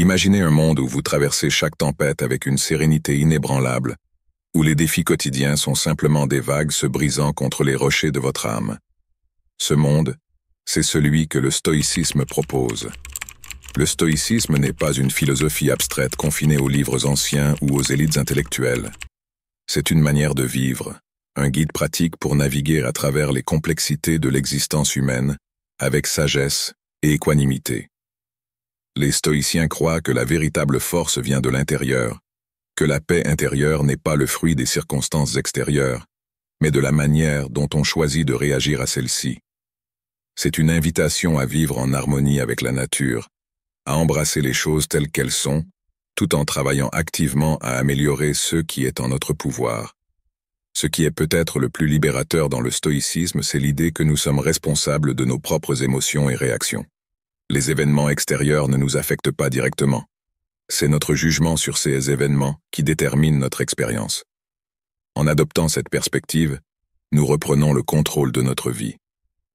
Imaginez un monde où vous traversez chaque tempête avec une sérénité inébranlable, où les défis quotidiens sont simplement des vagues se brisant contre les rochers de votre âme. Ce monde, c'est celui que le stoïcisme propose. Le stoïcisme n'est pas une philosophie abstraite confinée aux livres anciens ou aux élites intellectuelles. C'est une manière de vivre, un guide pratique pour naviguer à travers les complexités de l'existence humaine, avec sagesse et équanimité. Les stoïciens croient que la véritable force vient de l'intérieur, que la paix intérieure n'est pas le fruit des circonstances extérieures, mais de la manière dont on choisit de réagir à celle-ci. C'est une invitation à vivre en harmonie avec la nature, à embrasser les choses telles qu'elles sont, tout en travaillant activement à améliorer ce qui est en notre pouvoir. Ce qui est peut-être le plus libérateur dans le stoïcisme, c'est l'idée que nous sommes responsables de nos propres émotions et réactions. Les événements extérieurs ne nous affectent pas directement. C'est notre jugement sur ces événements qui détermine notre expérience. En adoptant cette perspective, nous reprenons le contrôle de notre vie.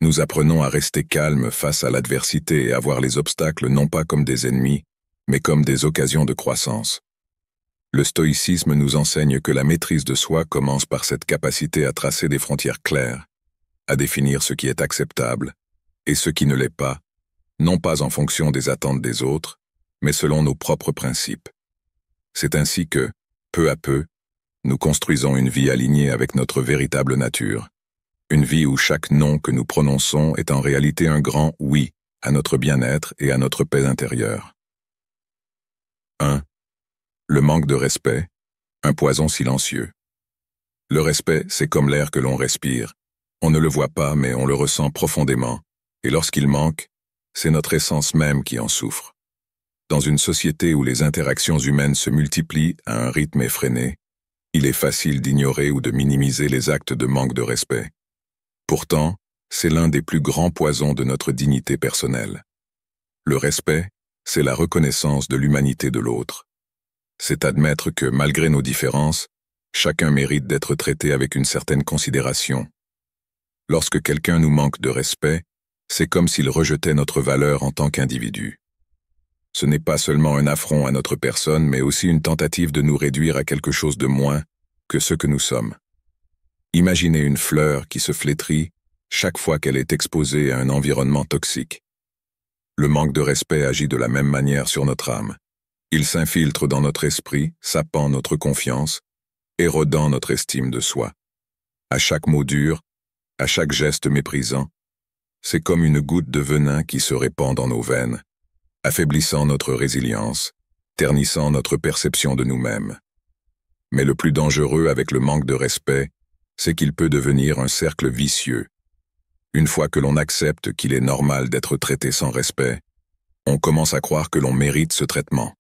Nous apprenons à rester calmes face à l'adversité et à voir les obstacles non pas comme des ennemis, mais comme des occasions de croissance. Le stoïcisme nous enseigne que la maîtrise de soi commence par cette capacité à tracer des frontières claires, à définir ce qui est acceptable et ce qui ne l'est pas, non pas en fonction des attentes des autres, mais selon nos propres principes. C'est ainsi que, peu à peu, nous construisons une vie alignée avec notre véritable nature. Une vie où chaque non que nous prononçons est en réalité un grand oui à notre bien-être et à notre paix intérieure. 1. Le manque de respect, un poison silencieux. Le respect, c'est comme l'air que l'on respire. On ne le voit pas, mais on le ressent profondément, et lorsqu'il manque, c'est notre essence même qui en souffre. Dans une société où les interactions humaines se multiplient à un rythme effréné, il est facile d'ignorer ou de minimiser les actes de manque de respect. Pourtant, c'est l'un des plus grands poisons de notre dignité personnelle. Le respect, c'est la reconnaissance de l'humanité de l'autre. C'est admettre que, malgré nos différences, chacun mérite d'être traité avec une certaine considération. Lorsque quelqu'un nous manque de respect, c'est comme s'il rejetait notre valeur en tant qu'individu. Ce n'est pas seulement un affront à notre personne, mais aussi une tentative de nous réduire à quelque chose de moins que ce que nous sommes. Imaginez une fleur qui se flétrit chaque fois qu'elle est exposée à un environnement toxique. Le manque de respect agit de la même manière sur notre âme. Il s'infiltre dans notre esprit, sapant notre confiance, érodant notre estime de soi. À chaque mot dur, à chaque geste méprisant, c'est comme une goutte de venin qui se répand dans nos veines, affaiblissant notre résilience, ternissant notre perception de nous-mêmes. Mais le plus dangereux avec le manque de respect, c'est qu'il peut devenir un cercle vicieux. Une fois que l'on accepte qu'il est normal d'être traité sans respect, on commence à croire que l'on mérite ce traitement.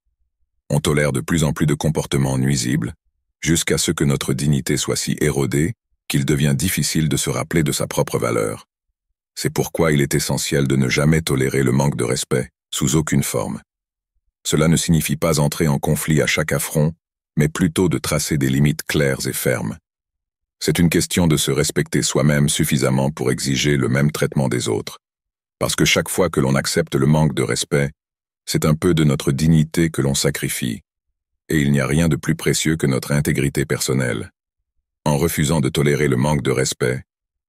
On tolère de plus en plus de comportements nuisibles, jusqu'à ce que notre dignité soit si érodée qu'il devient difficile de se rappeler de sa propre valeur. C'est pourquoi il est essentiel de ne jamais tolérer le manque de respect, sous aucune forme. Cela ne signifie pas entrer en conflit à chaque affront, mais plutôt de tracer des limites claires et fermes. C'est une question de se respecter soi-même suffisamment pour exiger le même traitement des autres. Parce que chaque fois que l'on accepte le manque de respect, c'est un peu de notre dignité que l'on sacrifie. Et il n'y a rien de plus précieux que notre intégrité personnelle. En refusant de tolérer le manque de respect,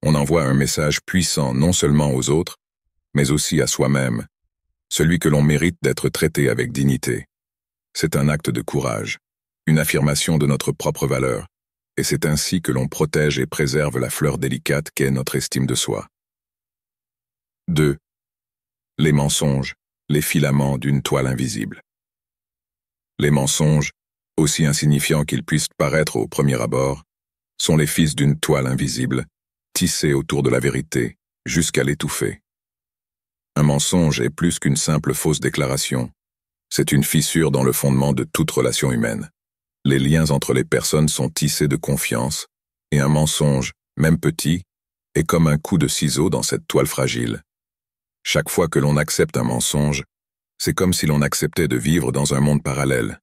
on envoie un message puissant non seulement aux autres, mais aussi à soi-même, celui que l'on mérite d'être traité avec dignité. C'est un acte de courage, une affirmation de notre propre valeur, et c'est ainsi que l'on protège et préserve la fleur délicate qu'est notre estime de soi. 2. Les mensonges, les filaments d'une toile invisible. Les mensonges, aussi insignifiants qu'ils puissent paraître au premier abord, sont les fils d'une toile invisible, tissée autour de la vérité, jusqu'à l'étouffer. Un mensonge est plus qu'une simple fausse déclaration. C'est une fissure dans le fondement de toute relation humaine. Les liens entre les personnes sont tissés de confiance, et un mensonge, même petit, est comme un coup de ciseau dans cette toile fragile. Chaque fois que l'on accepte un mensonge, c'est comme si l'on acceptait de vivre dans un monde parallèle,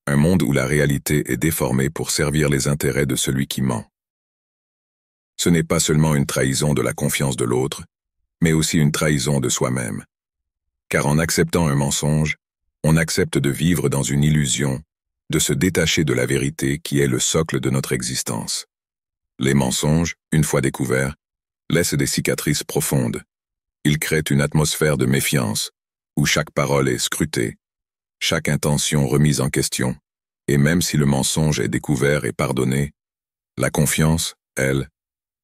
un monde où la réalité est déformée pour servir les intérêts de celui qui ment. Ce n'est pas seulement une trahison de la confiance de l'autre, mais aussi une trahison de soi-même. Car en acceptant un mensonge, On accepte de vivre dans une illusion, de se détacher de la vérité qui est le socle de notre existence. Les mensonges, une fois découverts, laissent des cicatrices profondes. Ils créent une atmosphère de méfiance, où chaque parole est scrutée, chaque intention remise en question, et même si le mensonge est découvert et pardonné, la confiance, elle,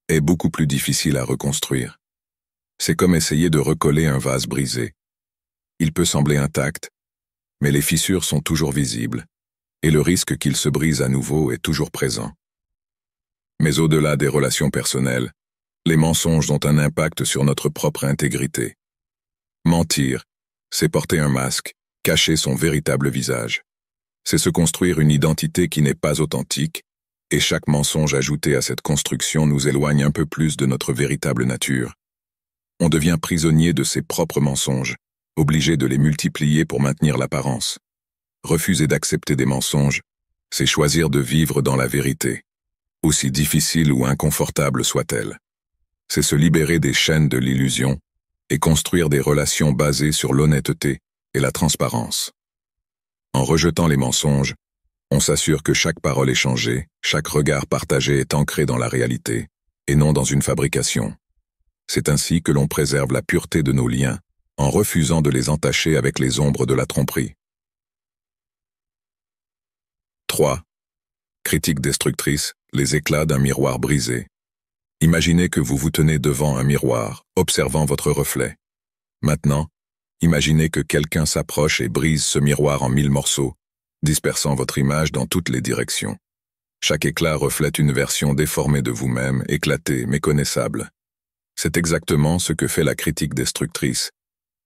est beaucoup plus difficile à reconstruire. C'est comme essayer de recoller un vase brisé. Il peut sembler intact, mais les fissures sont toujours visibles, et le risque qu'il se brise à nouveau est toujours présent. Mais au-delà des relations personnelles, les mensonges ont un impact sur notre propre intégrité. Mentir, c'est porter un masque, cacher son véritable visage. C'est se construire une identité qui n'est pas authentique, et chaque mensonge ajouté à cette construction nous éloigne un peu plus de notre véritable nature. On devient prisonnier de ses propres mensonges, obligé de les multiplier pour maintenir l'apparence. Refuser d'accepter des mensonges, c'est choisir de vivre dans la vérité, aussi difficile ou inconfortable soit-elle. C'est se libérer des chaînes de l'illusion et construire des relations basées sur l'honnêteté et la transparence. En rejetant les mensonges, on s'assure que chaque parole échangée, chaque regard partagé est ancré dans la réalité, et non dans une fabrication. C'est ainsi que l'on préserve la pureté de nos liens, en refusant de les entacher avec les ombres de la tromperie. 3. Critique destructrice, les éclats d'un miroir brisé. Imaginez que vous vous tenez devant un miroir, observant votre reflet. Maintenant, imaginez que quelqu'un s'approche et brise ce miroir en 1000 morceaux, dispersant votre image dans toutes les directions. Chaque éclat reflète une version déformée de vous-même, éclatée, méconnaissable. C'est exactement ce que fait la critique destructrice.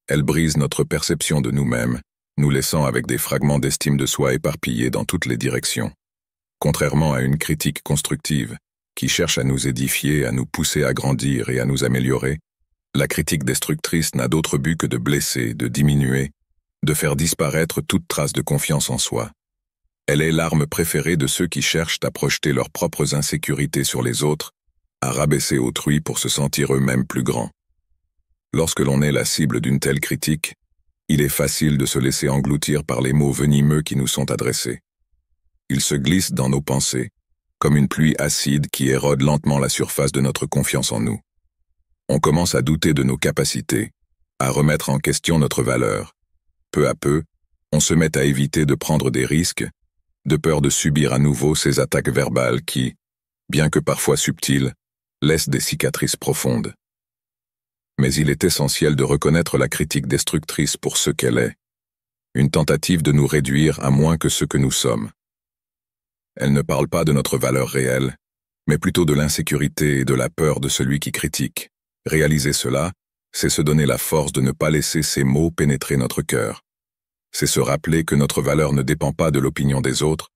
Elle brise notre perception de nous-mêmes, nous laissant avec des fragments d'estime de soi éparpillés dans toutes les directions. Contrairement à une critique constructive, qui cherche à nous édifier, à nous pousser à grandir et à nous améliorer, la critique destructrice n'a d'autre but que de blesser, de diminuer, de faire disparaître toute trace de confiance en soi. Elle est l'arme préférée de ceux qui cherchent à projeter leurs propres insécurités sur les autres, à rabaisser autrui pour se sentir eux-mêmes plus grands. Lorsque l'on est la cible d'une telle critique, il est facile de se laisser engloutir par les mots venimeux qui nous sont adressés. Ils se glissent dans nos pensées, comme une pluie acide qui érode lentement la surface de notre confiance en nous. On commence à douter de nos capacités, à remettre en question notre valeur. Peu à peu, on se met à éviter de prendre des risques, de peur de subir à nouveau ces attaques verbales qui, bien que parfois subtiles, laissent des cicatrices profondes. Mais il est essentiel de reconnaître la critique destructrice pour ce qu'elle est, une tentative de nous réduire à moins que ce que nous sommes. Elle ne parle pas de notre valeur réelle, mais plutôt de l'insécurité et de la peur de celui qui critique. Réaliser cela, c'est se donner la force de ne pas laisser ces mots pénétrer notre cœur. C'est se rappeler que notre valeur ne dépend pas de l'opinion des autres,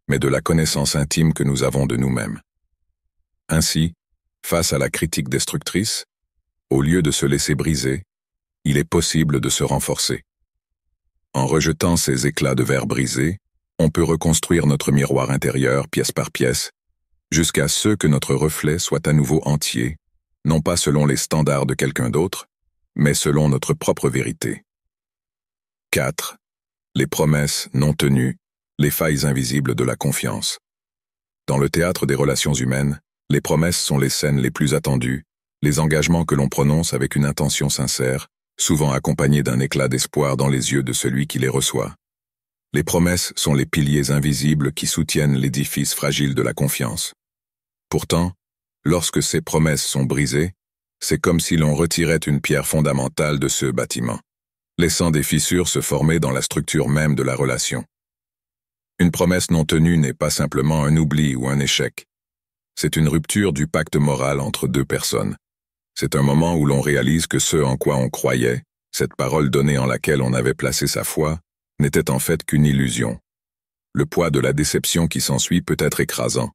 mais de la connaissance intime que nous avons de nous-mêmes. Ainsi, face à la critique destructrice, au lieu de se laisser briser, il est possible de se renforcer. En rejetant ces éclats de verre brisés, on peut reconstruire notre miroir intérieur pièce par pièce, jusqu'à ce que notre reflet soit à nouveau entier, non pas selon les standards de quelqu'un d'autre, mais selon notre propre vérité. 4. Les promesses non tenues, les failles invisibles de la confiance. Dans le théâtre des relations humaines, les promesses sont les scènes les plus attendues, les engagements que l'on prononce avec une intention sincère, souvent accompagnés d'un éclat d'espoir dans les yeux de celui qui les reçoit. Les promesses sont les piliers invisibles qui soutiennent l'édifice fragile de la confiance. Pourtant, lorsque ces promesses sont brisées, c'est comme si l'on retirait une pierre fondamentale de ce bâtiment, laissant des fissures se former dans la structure même de la relation. Une promesse non tenue n'est pas simplement un oubli ou un échec. C'est une rupture du pacte moral entre deux personnes. C'est un moment où l'on réalise que ce en quoi on croyait, cette parole donnée en laquelle on avait placé sa foi, n'était en fait qu'une illusion. Le poids de la déception qui s'ensuit peut être écrasant,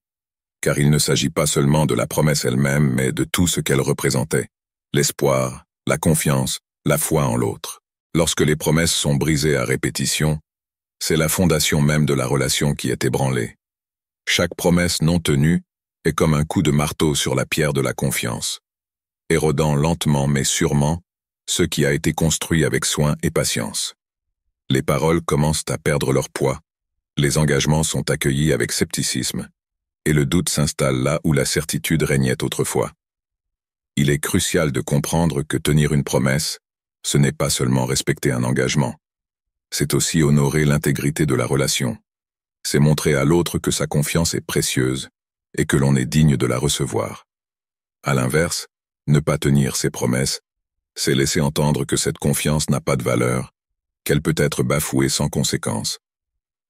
car il ne s'agit pas seulement de la promesse elle-même, mais de tout ce qu'elle représentait. L'espoir, la confiance, la foi en l'autre. Lorsque les promesses sont brisées à répétition, c'est la fondation même de la relation qui est ébranlée. Chaque promesse non tenue est comme un coup de marteau sur la pierre de la confiance, érodant lentement mais sûrement ce qui a été construit avec soin et patience. Les paroles commencent à perdre leur poids, les engagements sont accueillis avec scepticisme, et le doute s'installe là où la certitude régnait autrefois. Il est crucial de comprendre que tenir une promesse, ce n'est pas seulement respecter un engagement. C'est aussi honorer l'intégrité de la relation. C'est montrer à l'autre que sa confiance est précieuse et que l'on est digne de la recevoir. À l'inverse, ne pas tenir ses promesses, c'est laisser entendre que cette confiance n'a pas de valeur, qu'elle peut être bafouée sans conséquence.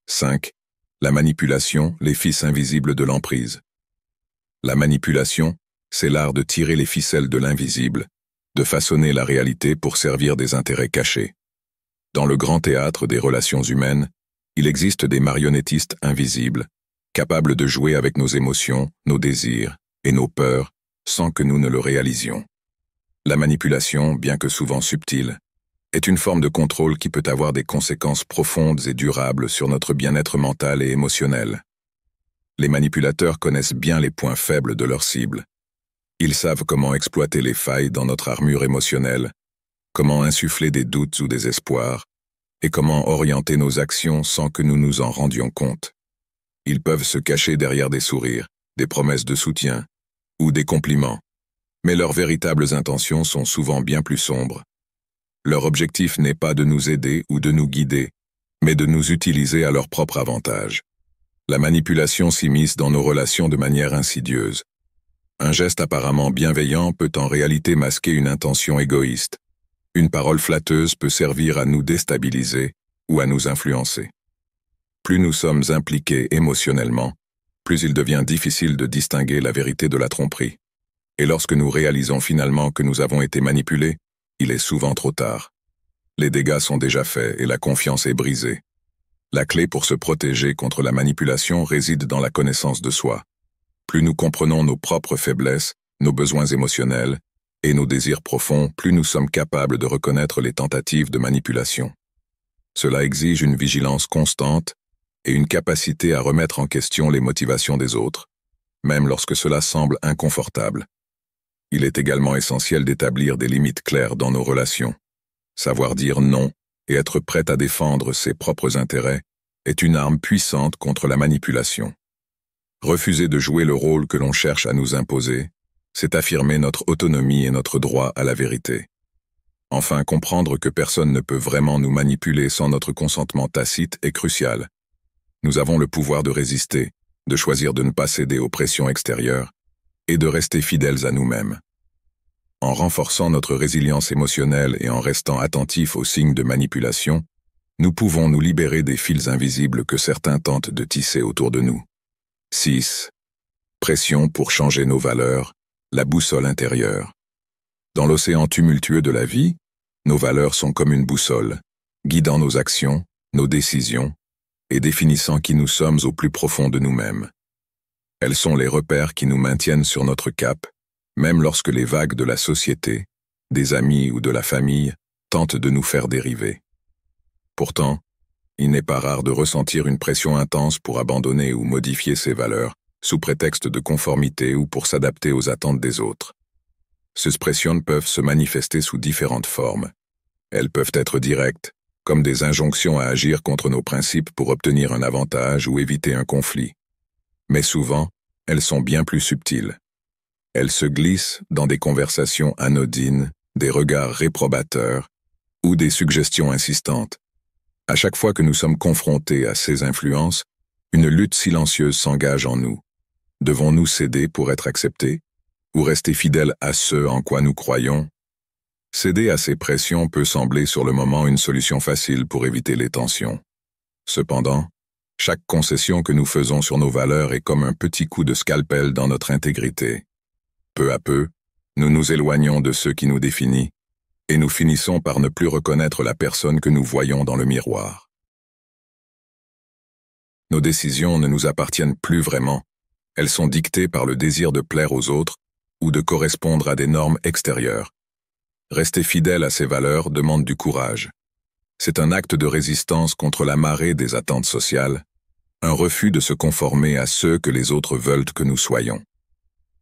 5. La manipulation, les fils invisibles de l'emprise. La manipulation, c'est l'art de tirer les ficelles de l'invisible, de façonner la réalité pour servir des intérêts cachés. Dans le grand théâtre des relations humaines, il existe des marionnettistes invisibles, capables de jouer avec nos émotions, nos désirs et nos peurs sans que nous ne le réalisions. La manipulation, bien que souvent subtile, est une forme de contrôle qui peut avoir des conséquences profondes et durables sur notre bien-être mental et émotionnel. Les manipulateurs connaissent bien les points faibles de leur cible. Ils savent comment exploiter les failles dans notre armure émotionnelle, comment insuffler des doutes ou des espoirs, et comment orienter nos actions sans que nous nous en rendions compte. Ils peuvent se cacher derrière des sourires, des promesses de soutien ou des compliments, mais leurs véritables intentions sont souvent bien plus sombres. Leur objectif n'est pas de nous aider ou de nous guider, mais de nous utiliser à leur propre avantage. La manipulation s'immisce dans nos relations de manière insidieuse. Un geste apparemment bienveillant peut en réalité masquer une intention égoïste. Une parole flatteuse peut servir à nous déstabiliser ou à nous influencer. Plus nous sommes impliqués émotionnellement, plus il devient difficile de distinguer la vérité de la tromperie. Et lorsque nous réalisons finalement que nous avons été manipulés, il est souvent trop tard. Les dégâts sont déjà faits et la confiance est brisée. La clé pour se protéger contre la manipulation réside dans la connaissance de soi. Plus nous comprenons nos propres faiblesses, nos besoins émotionnels et nos désirs profonds, plus nous sommes capables de reconnaître les tentatives de manipulation. Cela exige une vigilance constante et une capacité à remettre en question les motivations des autres, même lorsque cela semble inconfortable. Il est également essentiel d'établir des limites claires dans nos relations. Savoir dire non et être prêt à défendre ses propres intérêts est une arme puissante contre la manipulation. Refuser de jouer le rôle que l'on cherche à nous imposer, c'est affirmer notre autonomie et notre droit à la vérité. Enfin, comprendre que personne ne peut vraiment nous manipuler sans notre consentement tacite est crucial. Nous avons le pouvoir de résister, de choisir de ne pas céder aux pressions extérieures et de rester fidèles à nous-mêmes. En renforçant notre résilience émotionnelle et en restant attentifs aux signes de manipulation, nous pouvons nous libérer des fils invisibles que certains tentent de tisser autour de nous. 6. Pression pour changer nos valeurs, la boussole intérieure. Dans l'océan tumultueux de la vie, nos valeurs sont comme une boussole, guidant nos actions, nos décisions, et définissant qui nous sommes au plus profond de nous-mêmes. Elles sont les repères qui nous maintiennent sur notre cap, même lorsque les vagues de la société, des amis ou de la famille tentent de nous faire dériver. Pourtant, il n'est pas rare de ressentir une pression intense pour abandonner ou modifier ses valeurs, sous prétexte de conformité ou pour s'adapter aux attentes des autres. Ces pressions peuvent se manifester sous différentes formes. Elles peuvent être directes, comme des injonctions à agir contre nos principes pour obtenir un avantage ou éviter un conflit. Mais souvent, elles sont bien plus subtiles. Elles se glissent dans des conversations anodines, des regards réprobateurs ou des suggestions insistantes. À chaque fois que nous sommes confrontés à ces influences, une lutte silencieuse s'engage en nous. Devons-nous céder pour être acceptés ou rester fidèles à ce en quoi nous croyons? Céder à ces pressions peut sembler sur le moment une solution facile pour éviter les tensions. Cependant, chaque concession que nous faisons sur nos valeurs est comme un petit coup de scalpel dans notre intégrité. Peu à peu, nous nous éloignons de ce qui nous définit, et nous finissons par ne plus reconnaître la personne que nous voyons dans le miroir. Nos décisions ne nous appartiennent plus vraiment. Elles sont dictées par le désir de plaire aux autres ou de correspondre à des normes extérieures. Rester fidèle à ces valeurs demande du courage. C'est un acte de résistance contre la marée des attentes sociales, un refus de se conformer à ceux que les autres veulent que nous soyons.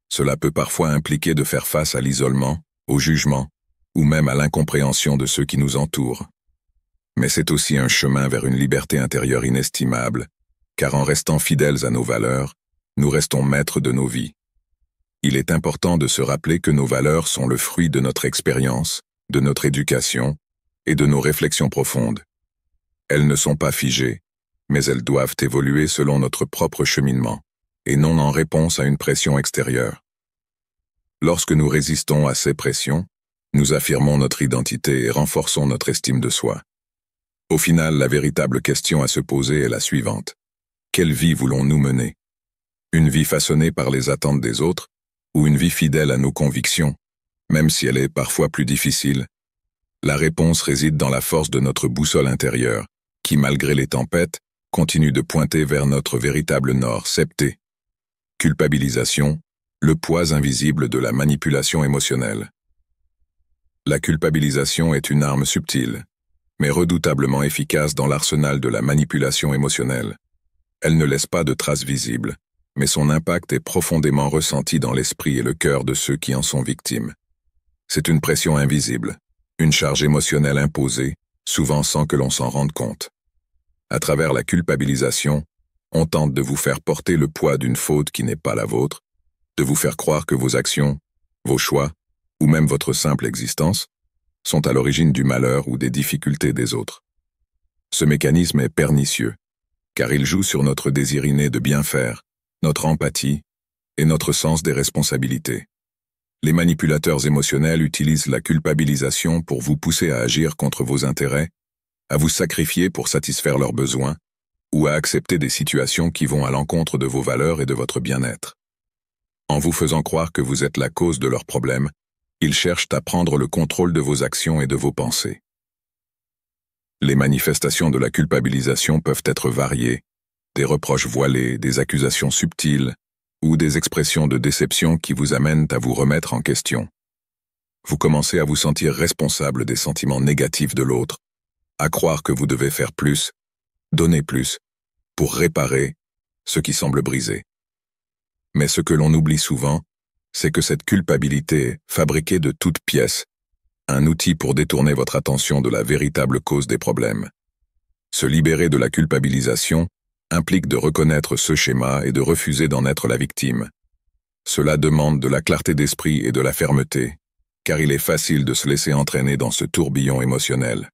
Cela peut parfois impliquer de faire face à l'isolement, au jugement, ou même à l'incompréhension de ceux qui nous entourent. Mais c'est aussi un chemin vers une liberté intérieure inestimable, car en restant fidèles à nos valeurs, nous restons maîtres de nos vies. Il est important de se rappeler que nos valeurs sont le fruit de notre expérience, de notre éducation et de nos réflexions profondes. Elles ne sont pas figées, mais elles doivent évoluer selon notre propre cheminement, et non en réponse à une pression extérieure. Lorsque nous résistons à ces pressions, nous affirmons notre identité et renforçons notre estime de soi. Au final, la véritable question à se poser est la suivante. Quelle vie voulons-nous mener? Une vie façonnée par les attentes des autres, ou une vie fidèle à nos convictions, même si elle est parfois plus difficile? La réponse réside dans la force de notre boussole intérieure, qui, malgré les tempêtes, continue de pointer vers notre véritable nord, Septé. Culpabilisation, le poids invisible de la manipulation émotionnelle. La culpabilisation est une arme subtile, mais redoutablement efficace dans l'arsenal de la manipulation émotionnelle. Elle ne laisse pas de traces visibles, mais son impact est profondément ressenti dans l'esprit et le cœur de ceux qui en sont victimes. C'est une pression invisible, une charge émotionnelle imposée, souvent sans que l'on s'en rende compte. À travers la culpabilisation, on tente de vous faire porter le poids d'une faute qui n'est pas la vôtre, de vous faire croire que vos actions, vos choix, ou même votre simple existence, sont à l'origine du malheur ou des difficultés des autres. Ce mécanisme est pernicieux, car il joue sur notre désir inné de bien faire, notre empathie et notre sens des responsabilités. Les manipulateurs émotionnels utilisent la culpabilisation pour vous pousser à agir contre vos intérêts, à vous sacrifier pour satisfaire leurs besoins, ou à accepter des situations qui vont à l'encontre de vos valeurs et de votre bien-être. En vous faisant croire que vous êtes la cause de leurs problèmes, ils cherchent à prendre le contrôle de vos actions et de vos pensées. Les manifestations de la culpabilisation peuvent être variées, des reproches voilés, des accusations subtiles, ou des expressions de déception qui vous amènent à vous remettre en question. Vous commencez à vous sentir responsable des sentiments négatifs de l'autre, à croire que vous devez faire plus, donner plus, pour réparer ce qui semble brisé. Mais ce que l'on oublie souvent, c'est que cette culpabilité est fabriquée de toutes pièces, un outil pour détourner votre attention de la véritable cause des problèmes. Se libérer de la culpabilisation implique de reconnaître ce schéma et de refuser d'en être la victime. Cela demande de la clarté d'esprit et de la fermeté, car il est facile de se laisser entraîner dans ce tourbillon émotionnel.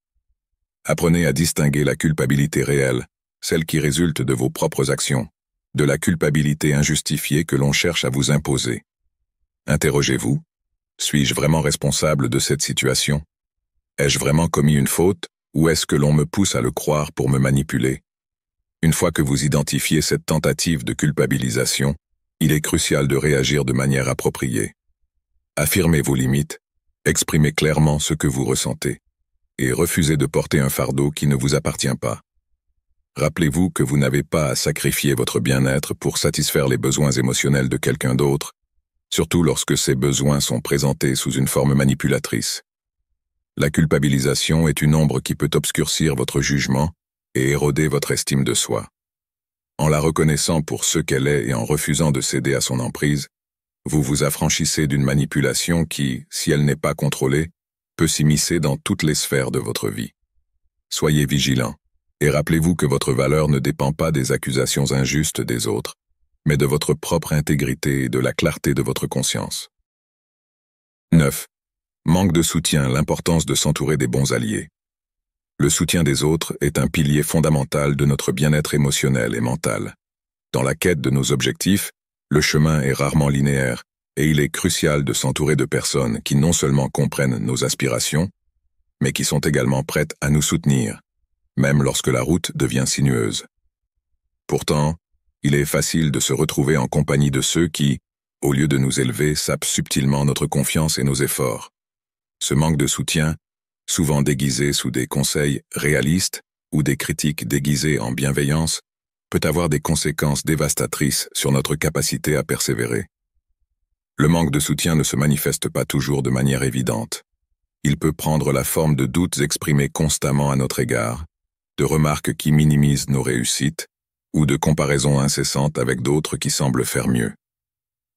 Apprenez à distinguer la culpabilité réelle, celle qui résulte de vos propres actions, de la culpabilité injustifiée que l'on cherche à vous imposer. Interrogez-vous, suis-je vraiment responsable de cette situation? Ai-je vraiment commis une faute, ou est-ce que l'on me pousse à le croire pour me manipuler? Une fois que vous identifiez cette tentative de culpabilisation, il est crucial de réagir de manière appropriée. Affirmez vos limites, exprimez clairement ce que vous ressentez, et refusez de porter un fardeau qui ne vous appartient pas. Rappelez-vous que vous n'avez pas à sacrifier votre bien-être pour satisfaire les besoins émotionnels de quelqu'un d'autre, surtout lorsque ces besoins sont présentés sous une forme manipulatrice. La culpabilisation est une ombre qui peut obscurcir votre jugement et éroder votre estime de soi. En la reconnaissant pour ce qu'elle est et en refusant de céder à son emprise, vous vous affranchissez d'une manipulation qui, si elle n'est pas contrôlée, peut s'immiscer dans toutes les sphères de votre vie. Soyez vigilants, et rappelez-vous que votre valeur ne dépend pas des accusations injustes des autres, mais de votre propre intégrité et de la clarté de votre conscience. 9. Manque de soutien, l'importance de s'entourer des bons alliés. Le soutien des autres est un pilier fondamental de notre bien-être émotionnel et mental. Dans la quête de nos objectifs, le chemin est rarement linéaire, et il est crucial de s'entourer de personnes qui non seulement comprennent nos aspirations, mais qui sont également prêtes à nous soutenir, même lorsque la route devient sinueuse. Pourtant, il est facile de se retrouver en compagnie de ceux qui, au lieu de nous élever, sapent subtilement notre confiance et nos efforts. Ce manque de soutien, souvent déguisé sous des conseils réalistes ou des critiques déguisées en bienveillance, peut avoir des conséquences dévastatrices sur notre capacité à persévérer. Le manque de soutien ne se manifeste pas toujours de manière évidente. Il peut prendre la forme de doutes exprimés constamment à notre égard, de remarques qui minimisent nos réussites, ou de comparaisons incessantes avec d'autres qui semblent faire mieux.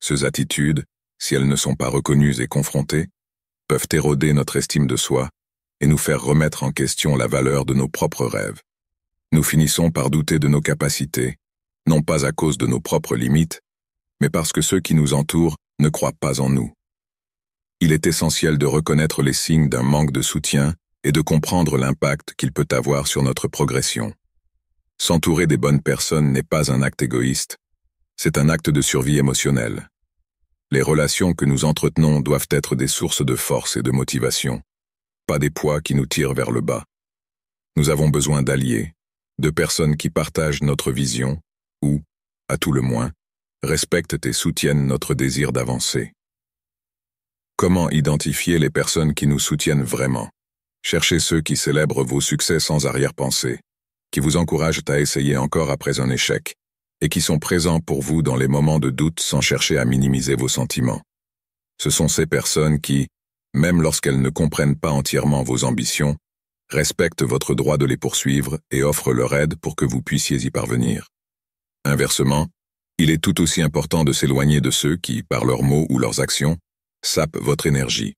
Ces attitudes, si elles ne sont pas reconnues et confrontées, peuvent éroder notre estime de soi et nous faire remettre en question la valeur de nos propres rêves. Nous finissons par douter de nos capacités, non pas à cause de nos propres limites, mais parce que ceux qui nous entourent ne croient pas en nous. Il est essentiel de reconnaître les signes d'un manque de soutien et de comprendre l'impact qu'il peut avoir sur notre progression. S'entourer des bonnes personnes n'est pas un acte égoïste, c'est un acte de survie émotionnelle. Les relations que nous entretenons doivent être des sources de force et de motivation, pas des poids qui nous tirent vers le bas. Nous avons besoin d'alliés, de personnes qui partagent notre vision ou, à tout le moins, respectent et soutiennent notre désir d'avancer. Comment identifier les personnes qui nous soutiennent vraiment? Cherchez ceux qui célèbrent vos succès sans arrière-pensée, qui vous encouragent à essayer encore après un échec, et qui sont présents pour vous dans les moments de doute sans chercher à minimiser vos sentiments. Ce sont ces personnes qui, même lorsqu'elles ne comprennent pas entièrement vos ambitions, respectent votre droit de les poursuivre et offrent leur aide pour que vous puissiez y parvenir. Inversement, il est tout aussi important de s'éloigner de ceux qui, par leurs mots ou leurs actions, sapent votre énergie.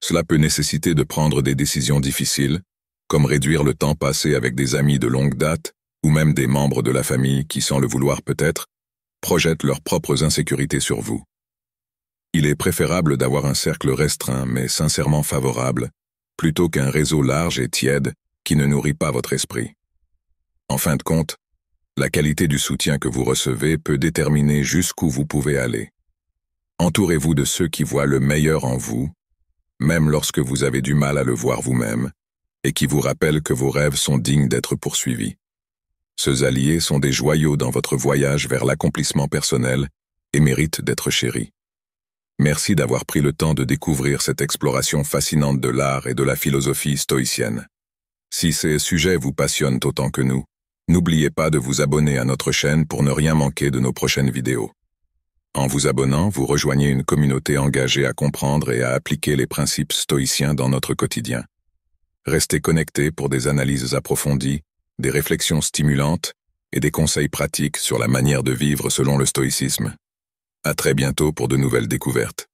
Cela peut nécessiter de prendre des décisions difficiles, comme réduire le temps passé avec des amis de longue date, ou même des membres de la famille qui, sans le vouloir peut-être, projettent leurs propres insécurités sur vous. Il est préférable d'avoir un cercle restreint mais sincèrement favorable, plutôt qu'un réseau large et tiède qui ne nourrit pas votre esprit. En fin de compte, la qualité du soutien que vous recevez peut déterminer jusqu'où vous pouvez aller. Entourez-vous de ceux qui voient le meilleur en vous, même lorsque vous avez du mal à le voir vous-même, et qui vous rappellent que vos rêves sont dignes d'être poursuivis. Ces alliés sont des joyaux dans votre voyage vers l'accomplissement personnel et méritent d'être chéris. Merci d'avoir pris le temps de découvrir cette exploration fascinante de l'art et de la philosophie stoïcienne. Si ces sujets vous passionnent autant que nous, n'oubliez pas de vous abonner à notre chaîne pour ne rien manquer de nos prochaines vidéos. En vous abonnant, vous rejoignez une communauté engagée à comprendre et à appliquer les principes stoïciens dans notre quotidien. Restez connectés pour des analyses approfondies, des réflexions stimulantes et des conseils pratiques sur la manière de vivre selon le stoïcisme. À très bientôt pour de nouvelles découvertes.